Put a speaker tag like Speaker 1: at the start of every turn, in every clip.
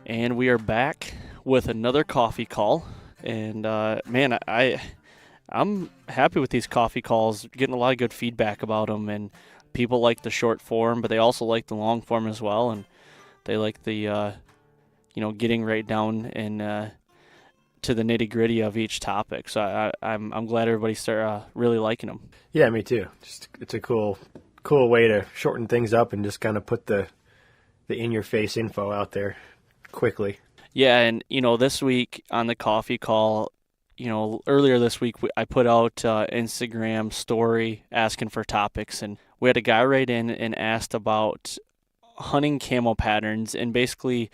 Speaker 1: And we are back with another coffee call. And man, I'm happy with these coffee calls. Getting a lot of good feedback about them, and people like the short form, but they also like the long form as well, and they like the getting right down and to the nitty gritty of each topic. So I'm glad everybody start really liking them.
Speaker 2: Yeah, me too. Just it's a cool way to shorten things up and just kind of put the in your face info out there quickly.
Speaker 1: Yeah, and this week on the coffee call, earlier this week I put out Instagram story asking for topics, and we had a guy write in and asked about hunting camo patterns, and basically,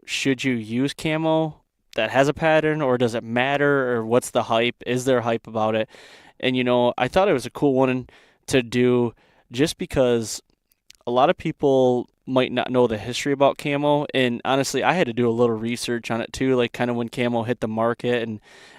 Speaker 1: should you use camo that has a pattern, or does it matter, or what's the hype? Is there hype about it? And I thought it was a cool one to do just because a lot of people might not know the history about camo, and honestly I had to do a little research on it too, like kind of when camo hit the market,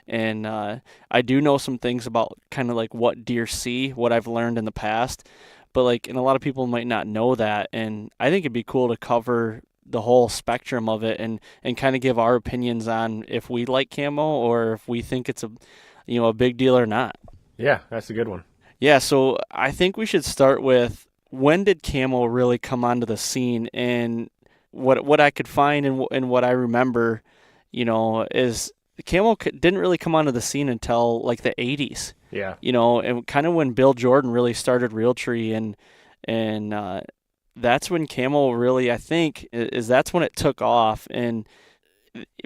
Speaker 1: and I do know some things about kind of like what deer see, what I've learned in the past, but and a lot of people might not know that, and I think it'd be cool to cover the whole spectrum of it and kind of give our opinions on if we like camo or if we think it's a big deal or not.
Speaker 2: Yeah, that's a good one.
Speaker 1: Yeah, so I think we should start with, when did camo really come onto the scene? And what I could find and what I remember, is camo didn't really come onto the scene until like the 80s.
Speaker 2: Yeah.
Speaker 1: And kind of when Bill Jordan really started Realtree, and that's when camo really, I think, that's when it took off. And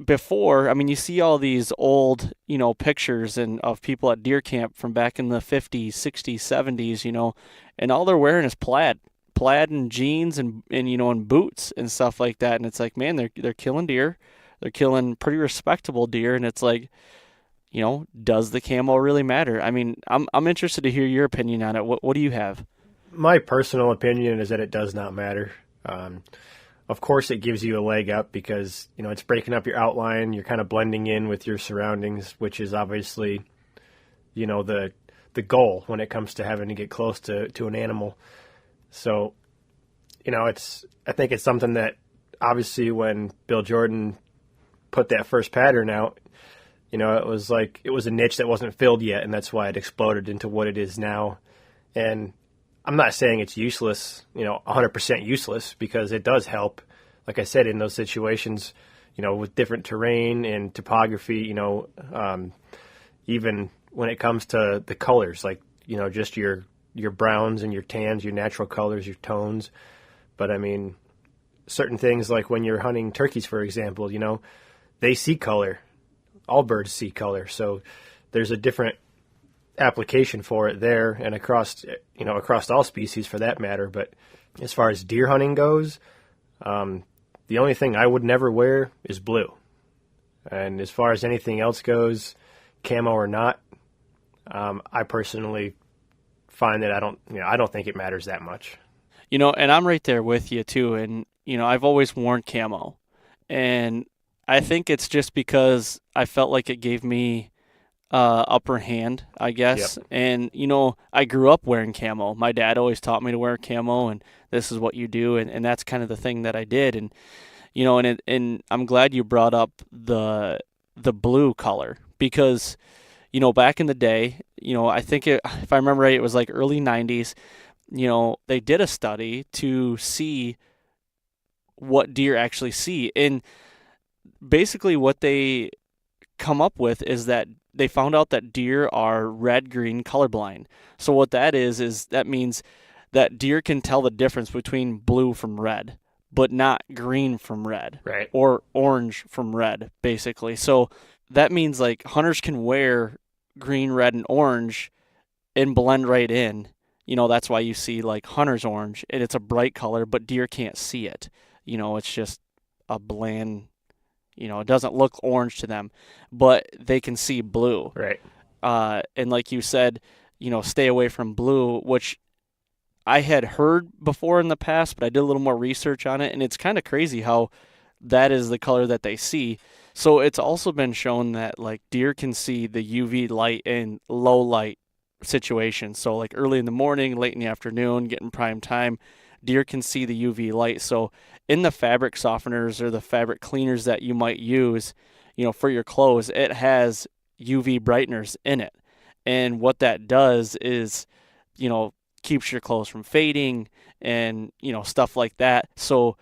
Speaker 1: before, I mean, you see all these old, pictures and of people at deer camp from back in the 50s, 60s, 70s, and all they're wearing is plaid and jeans and boots and stuff like that. And it's like, man, they're killing deer. They're killing pretty respectable deer. And it's like, does the camo really matter? I mean, I'm interested to hear your opinion on it. What do you have?
Speaker 2: My personal opinion is that it does not matter. Of course, it gives you a leg up because, it's breaking up your outline. You're kind of blending in with your surroundings, which is obviously, the goal when it comes to having to get close to an animal. So, I think it's something that obviously when Bill Jordan put that first pattern out, it was a niche that wasn't filled yet, and that's why it exploded into what it is now. And I'm not saying it's useless, 100% useless, because it does help, like I said, in those situations, with different terrain and topography, even when it comes to the colors, just your browns and your tans, your natural colors, your tones. But I mean, certain things like when you're hunting turkeys, for example, they see color. All birds see color. So there's a different application for it there, and across all species for that matter. But as far as deer hunting goes, the only thing I would never wear is blue. And as far as anything else goes, camo or not, I personally find that I don't think it matters that much.
Speaker 1: And I'm right there with you too. And I've always worn camo, and I think it's just because I felt like it gave me upper hand, I guess.
Speaker 2: Yep.
Speaker 1: And, I grew up wearing camo. My dad always taught me to wear camo, and this is what you do. And that's kind of the thing that I did. And, and I'm glad you brought up the blue color because, back in the day, I think if I remember right, it was like early 90s, they did a study to see what deer actually see. And basically what they come up with is that they found out that deer are red-green colorblind. So what that is that means that deer can tell the difference between blue from red, but not green from red.
Speaker 2: Right.
Speaker 1: Or orange from red, basically. So that means like hunters can wear green, red, and orange and blend right in. That's why you see like hunter's orange, and it's a bright color, but deer can't see it. It's just a bland, it doesn't look orange to them, but they can see blue.
Speaker 2: Right.
Speaker 1: And like you said, stay away from blue, which I had heard before in the past, but I did a little more research on it, and it's kind of crazy how that is the color that they see. So it's also been shown that like deer can see the UV light in low light situations. So like early in the morning, late in the afternoon, getting prime time, deer can see the UV light. So in the fabric softeners or the fabric cleaners that you might use, for your clothes, it has UV brighteners in it. And what that does is, you know, keeps your clothes from fading and, stuff like that. So,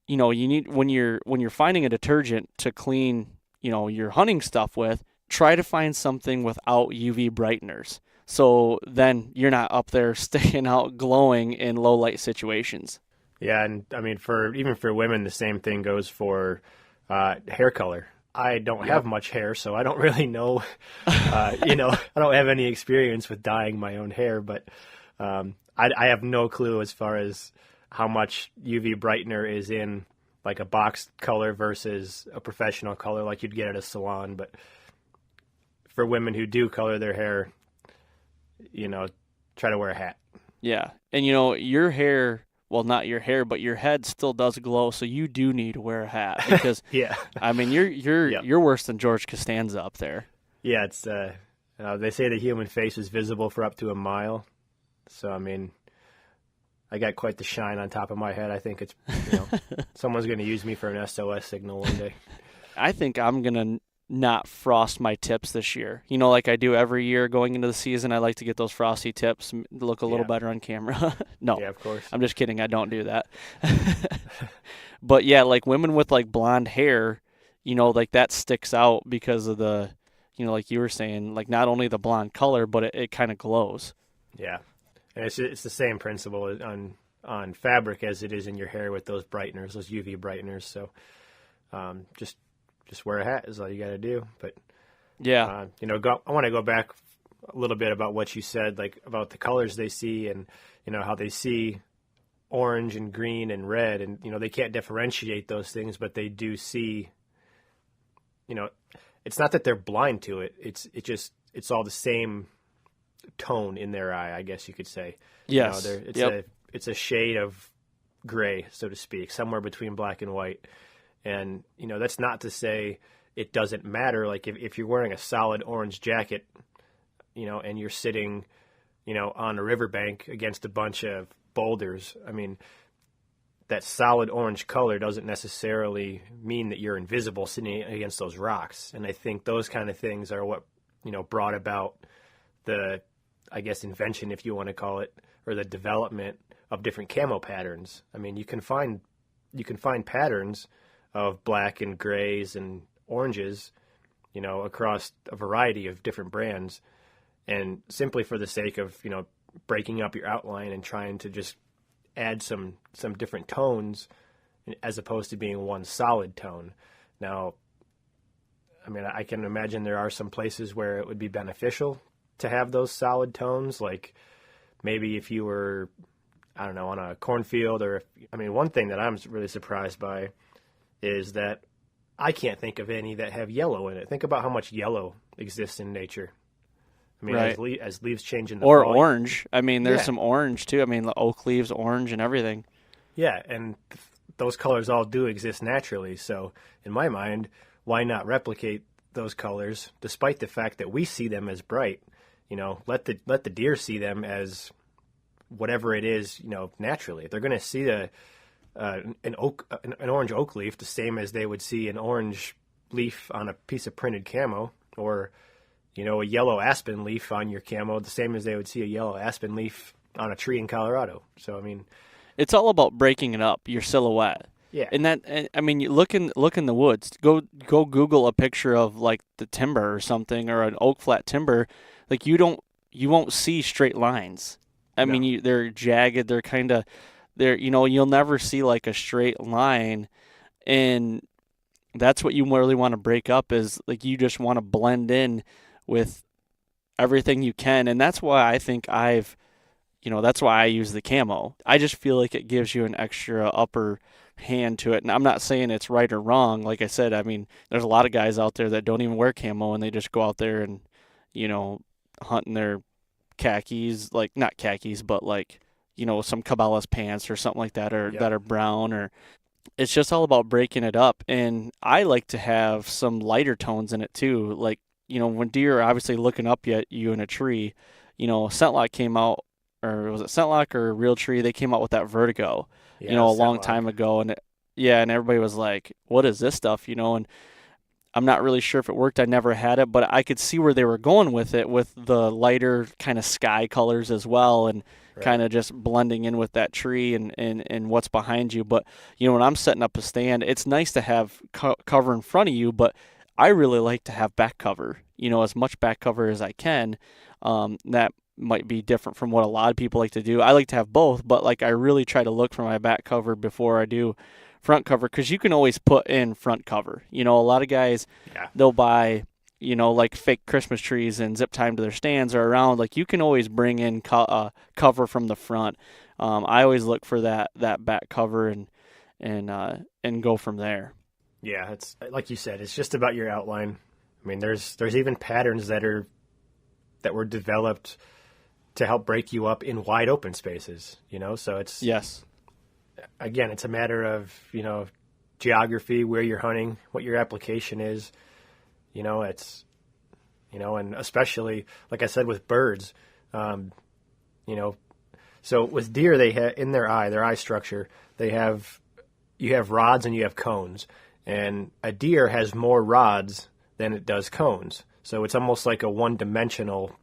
Speaker 1: you need when you're finding a detergent to clean, your hunting stuff with, try to find something without UV brighteners. So then you're not up there staying out glowing in low light situations.
Speaker 2: Yeah, and I mean, for women, the same thing goes for hair color. I don't have much hair, so I don't really know. I don't have any experience with dyeing my own hair, but I have no clue as far as how much UV brightener is in like a box color versus a professional color like you'd get at a salon. But for women who do color their hair, try to wear a hat.
Speaker 1: Yeah. And your hair, well, not your hair, but your head still does glow, so you do need to wear a hat because
Speaker 2: Yeah.
Speaker 1: I mean, you're worse than George Costanza up there.
Speaker 2: Yeah, it's they say the human face is visible for up to a mile. So I mean, I got quite the shine on top of my head. I think it's someone's going to use me for an SOS signal one day.
Speaker 1: I think I'm going to not frost my tips this year. Like I do every year going into the season, I like to get those frosty tips, look a little better on camera. No,
Speaker 2: yeah, of course.
Speaker 1: I'm just kidding. I don't do that. But yeah, like women with like blonde hair, like that sticks out because of the, like you were saying, like not only the blonde color, but it kind of glows.
Speaker 2: Yeah. And it's the same principle on fabric as it is in your hair with those brighteners, those UV brighteners. So just wear a hat is all you got to do. But
Speaker 1: yeah,
Speaker 2: I want to go back a little bit about what you said, like about the colors they see and how they see orange and green and red, and they can't differentiate those things, but they do see. It's not that they're blind to it. It's all the same tone in their eye, I guess you could say.
Speaker 1: Yes.
Speaker 2: It's a shade of gray, so to speak, somewhere between black and white. And, that's not to say it doesn't matter. Like if you're wearing a solid orange jacket, and you're sitting, on a riverbank against a bunch of boulders, I mean, that solid orange color doesn't necessarily mean that you're invisible sitting against those rocks. And I think those kind of things are what, brought about the, I guess, invention, if you want to call it, or the development of different camo patterns. I mean, you can find patterns of black and grays and oranges, across a variety of different brands, and simply for the sake of, breaking up your outline and trying to just add some different tones as opposed to being one solid tone. Now, I mean, I can imagine there are some places where it would be beneficial to have those solid tones, like maybe if you were, I don't know, on a cornfield, or one thing that I'm really surprised by is that I can't think of any that have yellow in it. Think about how much yellow exists in nature. I mean,
Speaker 1: right.
Speaker 2: as leaves change in the
Speaker 1: or
Speaker 2: fall.
Speaker 1: Orange. I mean, there's some orange too. I mean, the oak leaves orange and everything.
Speaker 2: Yeah, and those colors all do exist naturally. So in my mind, why not replicate those colors, despite the fact that we see them as bright? Let the deer see them as whatever it is, naturally. They're going to see an orange oak leaf the same as they would see an orange leaf on a piece of printed camo, or a yellow aspen leaf on your camo the same as they would see a yellow aspen leaf on a tree in Colorado. So I mean,
Speaker 1: it's all about breaking it up, your silhouette.
Speaker 2: Yeah.
Speaker 1: And I mean, you look in the woods. Go Google a picture of like the timber or something, or an oak flat timber. Like you won't see straight lines. I mean, they're jagged. They're kind of, you'll never see like a straight line, and that's what you really want to break up, is like you just want to blend in with everything you can. And that's why I think that's why I use the camo. I just feel like it gives you an extra upper hand to it. And I'm not saying it's right or wrong. Like I said, I mean, there's a lot of guys out there that don't even wear camo, and they just go out there and, hunt in their khakis, like not khakis, but like, some Cabela's pants or something like that, or that are brown, or it's just all about breaking it up. And I like to have some lighter tones in it too. Like, when deer are obviously looking up at you in a tree, Scentlock came out, or was it Scentlock or Realtree? They came out with that Vertigo,
Speaker 2: Yeah,
Speaker 1: a long
Speaker 2: Scentlock.
Speaker 1: time ago, and yeah, and everybody was like, "What is this stuff?" And I'm not really sure if it worked. I never had it, but I could see where they were going with it, with the lighter kind of sky colors as well, and
Speaker 2: Right.
Speaker 1: kind of just blending in with that tree and what's behind you. But when I'm setting up a stand, it's nice to have cover in front of you, but I really like to have back cover. As much back cover as I can. That might be different from what a lot of people like to do. I like to have both, but like I really try to look for my back cover before I do front cover, because you can always put in front cover. A lot of guys,
Speaker 2: Yeah.
Speaker 1: they'll buy like fake Christmas trees and zip tie them to their stands or around. Like you can always bring in cover from the front. I always look for that back cover and go from there.
Speaker 2: Yeah, it's like you said, it's just about your outline. I mean, there's even patterns that were developed to help break you up in wide open spaces, so it's,
Speaker 1: Yes.
Speaker 2: again, it's a matter of, geography, where you're hunting, what your application is, it's, and especially, like I said, with birds, you know, so with deer, they have in their eye structure, you have rods and you have cones, and a deer has more rods than it does cones. So it's almost like a one-dimensional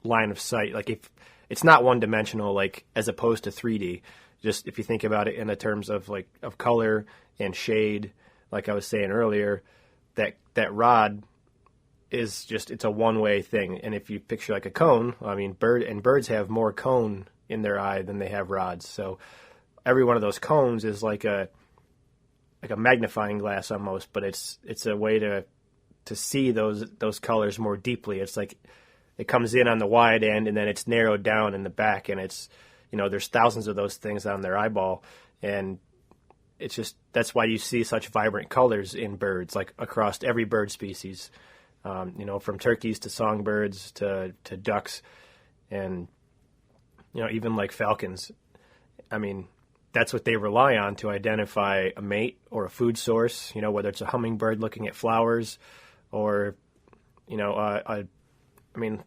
Speaker 2: line of sight. Like if it's not one-dimensional, like as opposed to 3D. Just if you think about it in the terms of like of color and shade, like I was saying earlier, that rod is just, it's a one-way thing. And if you picture like a cone, I mean, birds have more cone in their eye than they have rods. So every one of those cones is like a magnifying glass almost, but it's a way to see those colors more deeply. It's like it comes in on the wide end and then it's narrowed down in the back, and it's, there's thousands of those things on their eyeball, and it's just, that's why you see such vibrant colors in birds, like across every bird species, from turkeys to songbirds to ducks, and even like falcons. I mean, that's what they rely on to identify a mate or a food source, whether it's a hummingbird looking at flowers or, I mean,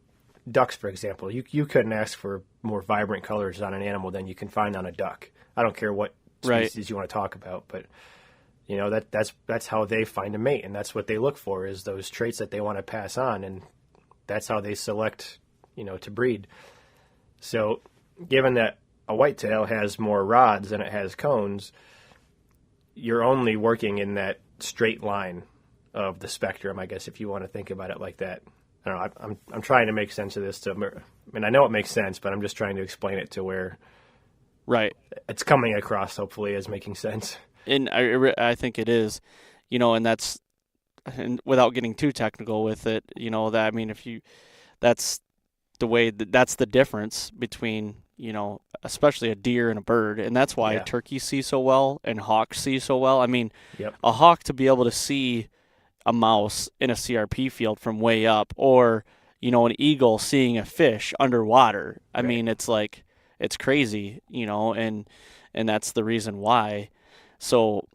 Speaker 2: ducks, for example. You couldn't ask for more vibrant colors on an animal than you can find on a duck. I don't care what species
Speaker 1: Right.
Speaker 2: you want to talk about, but, that's how they find a mate, and that's what they look for, is those traits that they want to pass on, and that's how they select, to breed. So given that a whitetail has more rods than it has cones, you're only working in that straight line of the spectrum, I guess, if you want to think about it like that. I don't know. I'm trying to make sense of this. I mean, I know it makes sense, but I'm just trying to explain it to where
Speaker 1: Right.
Speaker 2: it's coming across, hopefully, as making sense.
Speaker 1: And I think it is, and that's, and without getting too technical with it, that, I mean, that's the way that's the difference between, especially a deer and a bird. And that's why
Speaker 2: Yeah.
Speaker 1: turkeys see so well and hawks see so well. I mean,
Speaker 2: Yep.
Speaker 1: a hawk, to be able to see a mouse in a CRP field from way up, or, an eagle seeing a fish underwater. I
Speaker 2: Right.
Speaker 1: mean, it's like, it's crazy, and that's the reason why. So,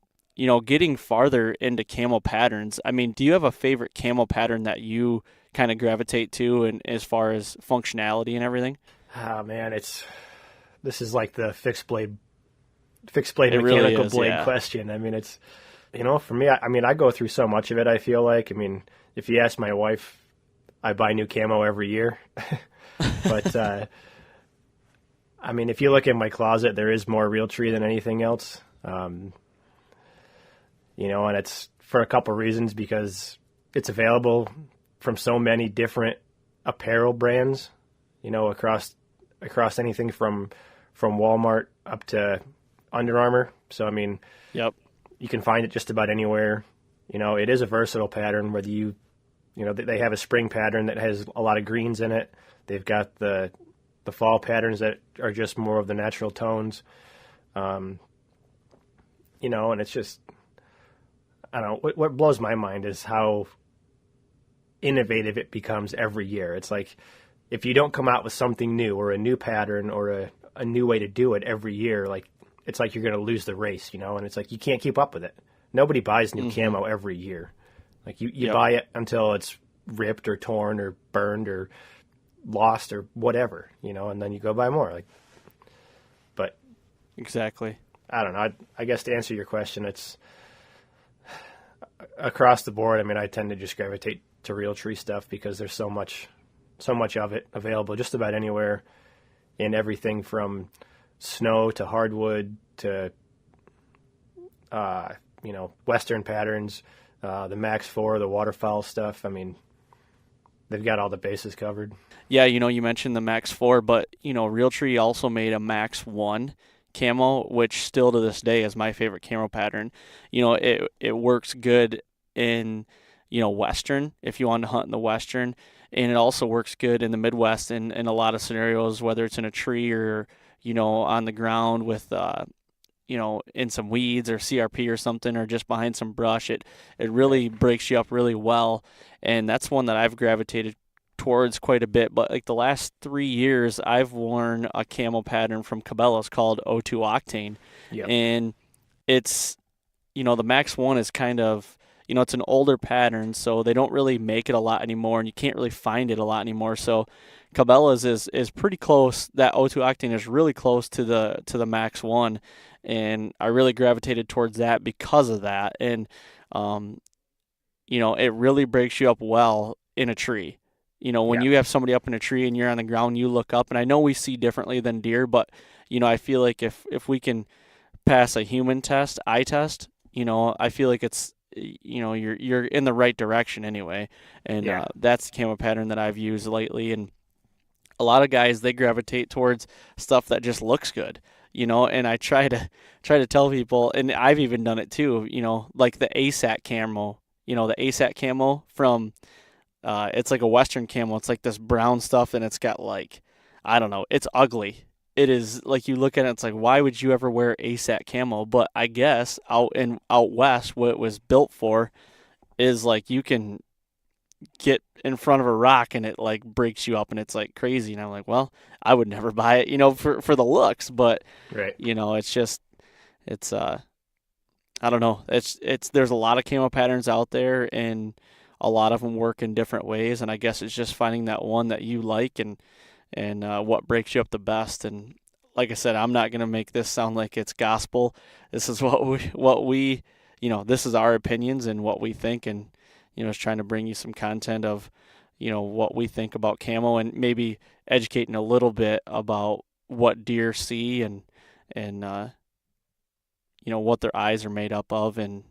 Speaker 1: getting farther into camo patterns, I mean, do you have a favorite camo pattern that you kind of gravitate to, and as far as functionality and everything?
Speaker 2: Oh man, this is like the fixed blade
Speaker 1: It really
Speaker 2: mechanical
Speaker 1: is,
Speaker 2: blade
Speaker 1: yeah.
Speaker 2: question. I mean, it's, for me, I mean, I go through so much of it, I feel like. I mean, if you ask my wife, I buy new camo every year. But, I mean, if you look in my closet, there is more Realtree than anything else. And it's for a couple reasons, because it's available from so many different apparel brands, across anything from Walmart up to Under Armour. So, I mean,
Speaker 1: Yep.
Speaker 2: you can find it just about anywhere. It is a versatile pattern, whether they have a spring pattern that has a lot of greens in it. They've got the fall patterns that are just more of the natural tones. And it's just, I don't know, what blows my mind is how innovative it becomes every year. It's like, if you don't come out with something new or a new pattern or a new way to do it every year, like, it's like you're going to lose the race, and it's like you can't keep up with it. Nobody buys new camo every year. Like you
Speaker 1: Yep.
Speaker 2: buy it until it's ripped or torn or burned or, lost or whatever, and then you go buy more. But
Speaker 1: Exactly.
Speaker 2: I don't know. I guess to answer your question, it's across the board. I mean, I tend to just gravitate to Realtree stuff because there's so much of it available just about anywhere, in everything from snow to hardwood to Western patterns, the Max 4, the waterfowl stuff. I mean, they've got all the bases covered.
Speaker 1: Yeah, you mentioned the Max 4, but, Realtree also made a Max 1 camo, which still to this day is my favorite camo pattern. It works good in, Western, if you want to hunt in the Western, and it also works good in the Midwest in a lot of scenarios, whether it's in a tree or, on the ground with, in some weeds or CRP or something, or just behind some brush. It really breaks you up really well, and that's one that I've gravitated towards quite a bit. But like the last 3 years, I've worn a camo pattern from Cabela's called O2 Octane.
Speaker 2: Yep.
Speaker 1: And it's, the Max 1 is kind of, it's an older pattern, so they don't really make it a lot anymore, and you can't really find it a lot anymore. So Cabela's is pretty close. That O2 Octane is really close to the Max 1, and I really gravitated towards that because of that. And it really breaks you up well in a tree. When you have somebody up in a tree and you're on the ground, you look up, and I know we see differently than deer, but I feel like if we can pass a human test, eye test, I feel like it's you're in the right direction anyway. And that's the camo pattern that I've used lately. And a lot of guys, they gravitate towards stuff that just looks good, and I try to tell people, and I've even done it too, like the ASAT camo, the ASAT camo from, it's like a Western camo. It's like this brown stuff, and it's got I don't know, it's ugly. It is like, you look at it, it's like, why would you ever wear ASAT camo? But I guess out west, what it was built for is like, you can get in front of a rock and it like breaks you up, and it's like crazy. And I'm like, well, I would never buy it, for the looks, but
Speaker 2: right.
Speaker 1: It's just, it's I don't know. It's there's a lot of camo patterns out there, and a lot of them work in different ways, and I guess it's just finding that one that you like and what breaks you up the best. And like I said, I'm not going to make this sound like it's gospel. This is what we this is our opinions and what we think, and is trying to bring you some content of what we think about camo, and maybe educating a little bit about what deer see and what their eyes are made up of. And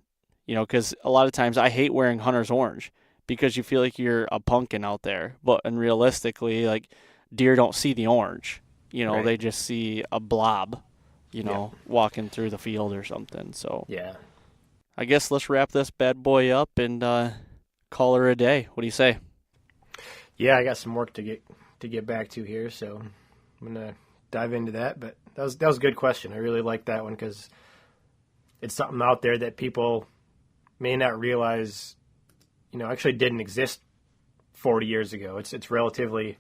Speaker 1: because a lot of times I hate wearing hunter's orange because you feel like you're a pumpkin out there, but realistically, like, deer don't see the orange,
Speaker 2: Right.
Speaker 1: They just see a blob, walking through the field or something. So
Speaker 2: Yeah.
Speaker 1: I guess let's wrap this bad boy up and call her a day. What do you say?
Speaker 2: Yeah, I got some work to get back to here, so I'm gonna dive into that. But that was a good question. I really like that one because it's something out there that people may not realize, actually didn't exist 40 years ago. It's relatively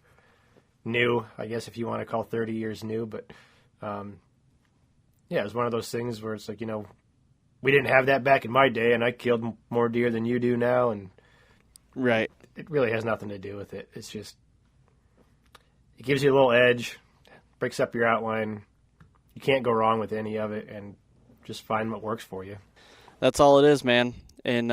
Speaker 2: new, I guess, if you want to call 30 years new. But it was one of those things where it's like, we didn't have that back in my day, and I killed more deer than you do now, and
Speaker 1: Right.
Speaker 2: it really has nothing to do with it. It's just, it gives you a little edge, breaks up your outline. You can't go wrong with any of it, and just find what works for you.
Speaker 1: That's all it is, man. And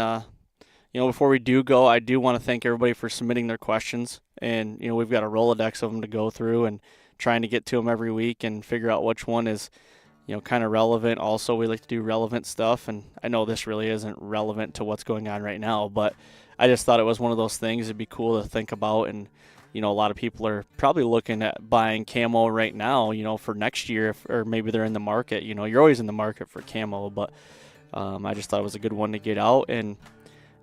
Speaker 1: before we do go, I do want to thank everybody for submitting their questions. And we've got a Rolodex of them to go through, and trying to get to them every week and figure out which one is kind of relevant. Also, we like to do relevant stuff, and I know this really isn't relevant to what's going on right now, but I just thought it was one of those things it'd be cool to think about. And a lot of people are probably looking at buying camo right now, for next year, or maybe they're in the market. You're always in the market for camo, but I just thought it was a good one to get out, and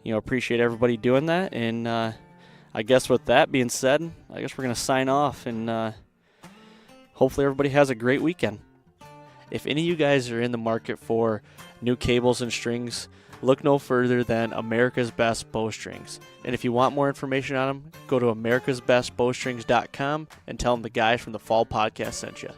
Speaker 1: appreciate everybody doing that. And I guess with that being said, I guess we're going to sign off, and hopefully everybody has a great weekend. If any of you guys are in the market for new cables and strings, look no further than America's Best Bowstrings. And if you want more information on them, go to americasbestbowstrings.com and tell them the guys from the Fall Podcast sent you.